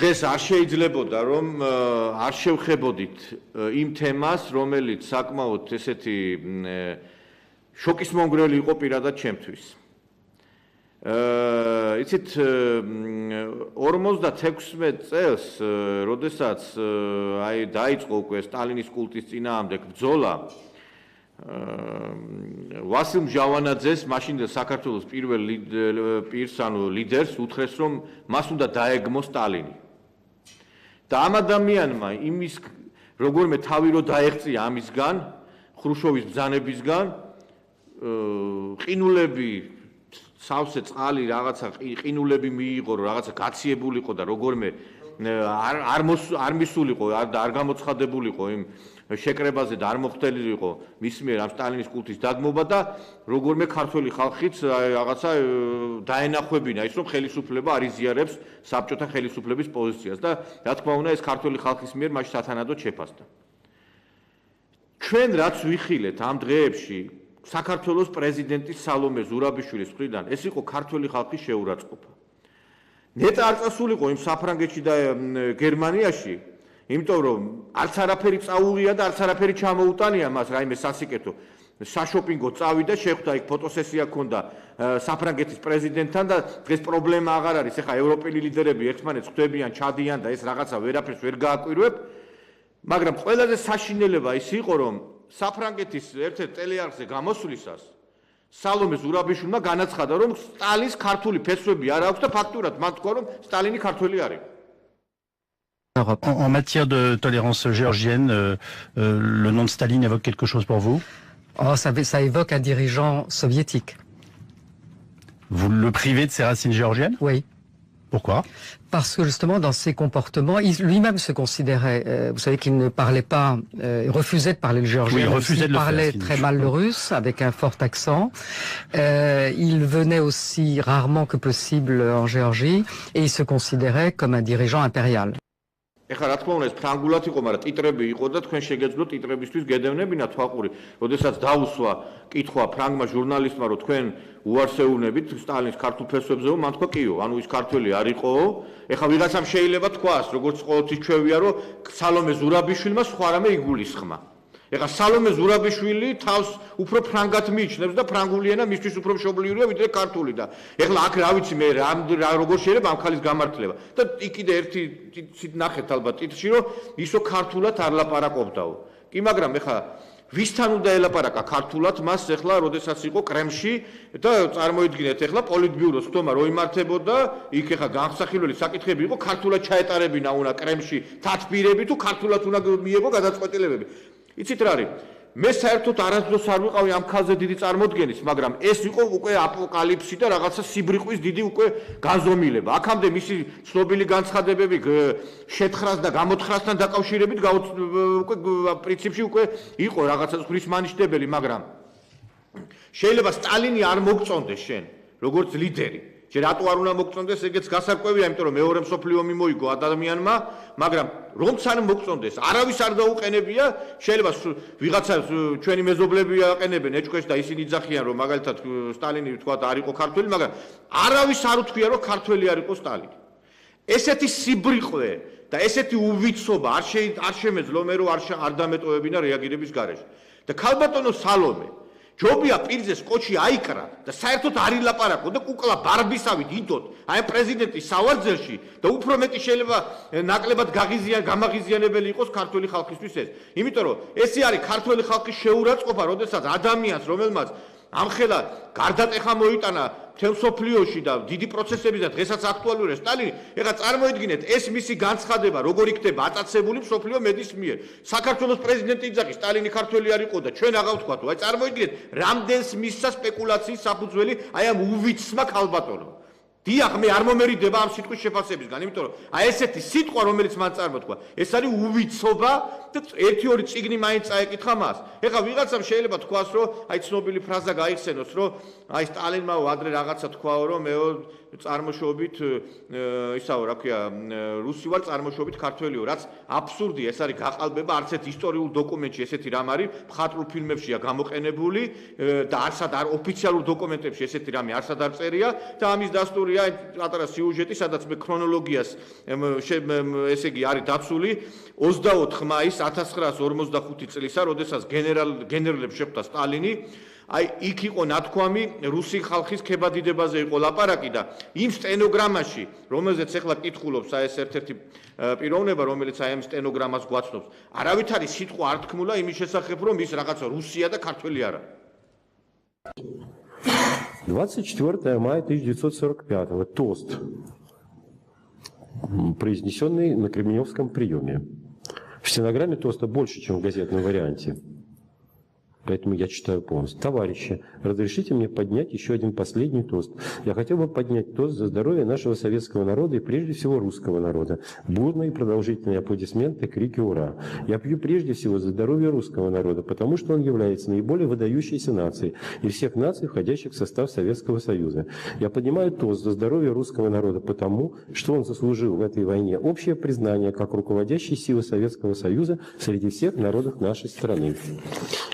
დღეს არ შეიძლებოდა რომ არ შევხებოდით იმ თემას, რომელიც საკმაოდ ესეთი შოკის მომგვრელი იყო პირადად ჩემთვის. იცით 56 წელს, როდესაც აი დაიწყო უკვე სტალინის კულტის წინააღმდეგ ბრძოლა, ვასილ მჟავანაძეს, მაშინდელ საქართველოს პირველ პირს, ანუ ლიდერს უთხრეს, რომ მას უნდა დაეგმო სტალინი. და ამ ადამიანმა იმის როგორმე თავი რო დაეღწია ამისგან, ხრუშოვის ბრძანებისგან, ყინულები სავსე წყალი რაღაცა ყინულები მიიღო, რაღაცა გაციებულიყო და როგორმე არ მისულიყო და არ გამოცხადებულიყო იმ შეკრებაზე და არ მოხდელიყო მის მიერ ამ სტალინის კულტის დაგმობა და როგორმე ქართველი ხალხიც რაღაცა დაენახვებინა ის რომ ხელისუფლება არ იზიარებს საბჭოთა ხელისუფლების პოზიციას და რა თქმა უნდა ეს ქართველი ხალხის მიერ მაშინ სათანადოდ შეფასდა. ჩვენ რაც ვიხილეთ ამ დღეებში საქართველოს პრეზიდენტის სალომე ზურაბიშვილის მხრიდან ეს იყო ქართველი ხალხის შეურაცხყოფა. ნეტა არ წასულიყო იმ საფრანგეთში და გერმანიაში, იმიტომ რომ არც არაფერი წაუღია და არც არაფერი ჩამოუტანია მას რაიმე სასიკეთო. საშოპინგო წავიდა, შეხვდა იქ ფოტოსესია ჰქონდა საფრანგეთის პრეზიდენტთან და დღეს პრობლემა აღარ არის. ეხლა ევროპელი ლიდერები ერთმანეთს ხვდებიან, ჩადიან და ეს რაღაცა ვერაფერს ვერ გააკვირვებ, მაგრამ ყველაზე საშინელება ის იყო, რომ საფრანგეთის ერთ-ერთ ტელეარხზე გამოსვლისას სალომე ზურაბიშვილმა განაცხადა, რომ სტალინს ქართული ფესვები არ აქვს და ფაქტურად მან თქვა, რომ სტალინი ქართველი არის. En matière de tolérance géorgienne, le nom de Staline évoque quelque chose pour vous? Ça évoque un dirigeant soviétique. Vous le privez de ses racines géorgiennes? Oui. Pourquoi? Parce que justement, dans ses comportements, lui-même se considérait, vous savez qu'il ne parlait pas, il refusait de parler le géorgien, oui, il parlait très mal le russe, avec un fort accent. Il venait aussi rarement que possible en Géorgie, et il se considérait comme un dirigeant impérial. ეხლა რა თქმა უნდა ეს ფრანგულად იყო, მაგრამ ტიტრები იყო და თქვენ შეგეძლოთ ტიტრებისთვის გედევნებინა თვალყური. როდესაც დაუსვა კითხვა ფრანგმა ჟურნალისტმა, რომ თქვენ უარსეუნებით სტალინის ქართულ ფესვებზე, მან თქვა კიო, ანუ ის ქართველი არ იყო. ეხლა ვიღაცამ შეიძლება თქვას, როგორც ყოველთვის ჩვევია, რომ სალომე ზურაბიშვილმა სხვა რამე იგულისხმა. ეხლა სალომე ზურაბიშვილი თავს უფრო ფრანგად მიიჩნევს და ფრანგული ენა მისთვის უფრო მშობლიურია ვიდრე ქართული და ეხლა აქ რა ვიცი მე როგორ შეიძლება ამ ხალის გამართლება და კიდე ერთი ნახეთ ალბათ ტიტრში რომ ისო ქართულად არ ლაპარაკობდაო. კი მაგრამ ეხლა ვისთან უნდა ელაპარაკა ქართულად მას ეხლა როდესაც იყო კრემლში და წარმოიდგინეთ ეხლა პოლიტბიუროს ხდომა რო იმართებოდა იქ ეხლა განსახილველი საკითხები იყო ქართულად ჩაეტარებინა უნდა კრემლში თათბირები თუ ქართულად უნდა მიიღო გადაწყვეტილებები. იცით რა არის? მე საერთოდ არასდროს არ ვიყავი ამ ხალხზე დიდი წარმოდგენის, მაგრამ ეს იყო უკვე აპოკალიფსი და რაღაცა სიბრიყვის დიდი უკვე განზომილება. აქამდე მისი ცნობილი განცხადებები შეთხრას და გამოთხრასთან დაკავშირებით უკვე პრინციპში უკვე იყო რაღაცა ხრის მანიშნებელი, მაგრამ შეიძლება სტალინი არ მოგწონდეს შენ, როგორც ლიდერი. შენ რატო არ უნდა მოგწონდეს, ეგეც გასარკვევია, იმიტომ რომ მეორე მსოფლიო ომი მოიგო ადამიანმა, მაგრამ რომც არ მოგწონდეს, არავის არ დაუყენებია, შეიძლება ვიღაცა ჩვენი მეზობლები აყენებენ ეჭქვეშ და ისინი იძახიან, რომ მაგალითად სტალინი თქვა არ იყო ქართველი, მაგრამ არავის არ უთქვია, რომ ქართველი არ იყო სტალინი. ესეთი სიბრიყვე და ესეთი უვიცობა არ შემეძლო მე რომ არ დამეტოვებინა რეაგირების გარეშე. და ქალბატონო სალომე ჯობია პირზე სკოჩი აიკრა და საერთოდ არ ილაპარაკო და კუკლა ბარბისავით იდოთ აი პრეზიდენტის სავარძელში და უფრო მეტი შეიძლება ნაკლებად გამაღიზიანებელი იყოს ქართული ხალხისთვის ეს. იმიტომ რომ ეს არის ქართული ხალხის შეურაცხყოფა, როდესაც ადამიანს რომელმაც ამხელა გარდატეხა მოიტანა მთელ მსოფლიოში და დიდი პროცესები და დღესაც აქტუალურია სტალინი, ეხლა წარმოიდგინეთ ეს მისი განცხადება როგორ იქნება აწაცებული მსოფლიო მედიის მიერ. საქართველოს პრეზიდენტი იძახის სტალინი ქართველი არ იყო და ჩვენ აღარ ვთქვათო. აი წარმოიდგინეთ რამდენს მისცა სპეკულაციის საფუძველი აი ამ უვიცმა ქალბატონმა. დიახ, მე არ მომერიდება ამ სიტყვის შეფასებისგან, იმიტომ რომ აი ესეთი სიტყვა რომელიც მან წარმოთქვა, ეს არის უვიცობა და ერთი-ორი წიგნი მაინც წაეკითხა მას. ეხლა ვიღაცამ შეიძლება თქვას, რომ აი ცნობილი ფრაზა გაიხსენოს, რომ აი სტალინმა ადრე რაღაცა თქვაო, რომ მეო წარმოშობით ისაო რა ქვია რუსი ვარ წარმოშობით ქართველიო რაც აბსურდია ეს არის გაყალბება არც ერთ ისტორიულ დოკუმენტში ესეთი რამ არის მხატვრულ ფილმებშია გამოყენებული და არცად არ ოფიციალურ დოკუმენტებში ესეთი რამე არცად არ წერია და ამის დასტურია პატარა სიუჟეტი სადაც მე ქრონოლოგიას ესე იგი არის დაცული 24 მაისს 1945 წლისა როდესაც გენერლებს შეხვდა სტალინი აი იქ იყო ნათქვამი რუსი ხალხის ქებადიდებაზე იყო ლაპარაკი და იმ სტენოგრამაში რომელზეც ახლა კითხულობს აი ეს ერთ-ერთი პიროვნება რომელიც აი ამ სტენოგრამას გვაცნობს არავითარი სიტყვა არ თქმულა იმის შესახებ რომ ის რაღაცა რუსია და ქართველი არა 24 мая 1945 тост произнесенный на Кремлевском приеме. В стенограмме тоста больше, чем в газетном варианте. Поэтому я читаю полностью. Товарищи, разрешите мне поднять еще один последний тост. Я хотел бы поднять тост за здоровье нашего советского народа и прежде всего русского народа. Бурные и продолжительные аплодисменты, крики «Ура!». Я пью прежде всего за здоровье русского народа, потому что он является наиболее выдающейся нацией из всех наций, входящих в состав Советского Союза. Я поднимаю тост за здоровье русского народа потому, что он заслужил в этой войне общее признание как руководящей силы Советского Союза среди всех народов нашей страны.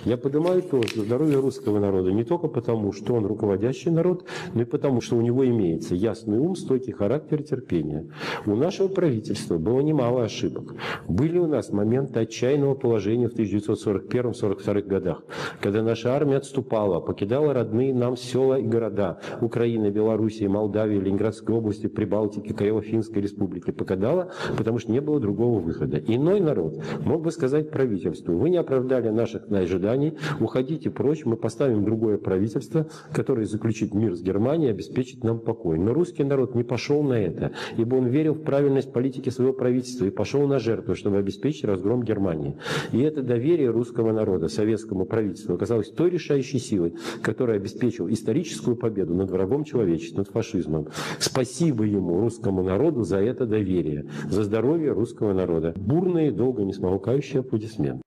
Я поднимаю тост за здоровье русского народа не только потому, что он руководящий народ, но и потому, что у него имеется ясный ум, стойкий характер и терпение. У нашего правительства было немало ошибок. Были у нас моменты отчаянного положения в 1941-1942 годах, когда наша армия отступала, покидала родные нам села и города Украины, Белоруссии, Молдавии, Ленинградской области, Прибалтики, Карело-Финской республики. Покидала, потому что не было другого выхода. Иной народ мог бы сказать правительству: вы не оправдали наших ожиданий, уходите прочь, мы поставим другое правительство, которое заключит мир с Германией и обеспечит нам покой. Но русский народ не пошел на это, ибо он верил в правильность политики своего правительства и пошел на жертву, чтобы обеспечить разгром Германии. И это доверие русского народа советскому правительству оказалось той решающей силой, которая обеспечила историческую победу над врагом человечества, над фашизмом. Спасибо ему, русскому народу, за это доверие, за здоровье русского народа. Бурные и долго не смолкающие аплодисменты.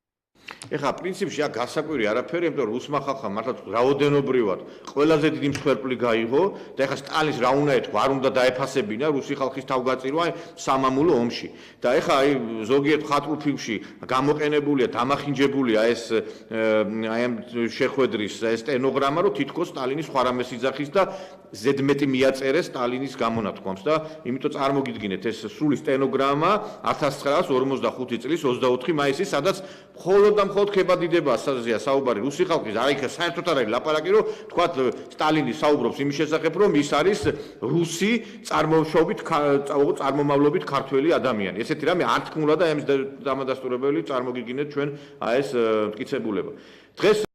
ეხა პრინციპში აქ გასაკვირი არაფერი, იმიტომ რომ რუსმა ხალხმა მართლა რაოდენობრივად ყველაზე დიდი მსხვერპლი გაიღო და ეხა სტალინს რა უნდა ეთქვა, არ უნდა დაეფასებინა რუსი ხალხის თავგაწირვა სამამულო ომში. და ეხა აი ზოგიერთ მხატვრულ ფილმში გამოყენებულია, დამახინჯებულია ეს აი ამ შეხვედრის სტენოგრამა, რომ თითქოს სტალინის სხვა რამეს იძახის და ზედმეტი მიაწერეს სტალინის გამონათქვამს და იმიტომ წარმოგიდგინეთ ეს სრული სტენოგრამა 1945 წლის 24 მაისის, სადაც მხოლოდ და მხოლოდ ქებადიდებაა საუბარი რუსი ხალხის, არ იქ საერთოდ არ არის ლაპარაკი, რომ თქვათ სტალინი საუბრობს იმის შესახებ, რომ ის არის რუსი წარმომავლობით ქართველი ადამიანი. ესეთი რამე არ თქმულა და ამის დამადასტურებელი წარმოგიდგინეთ ჩვენ აი ეს მტკიცებულება. დღეს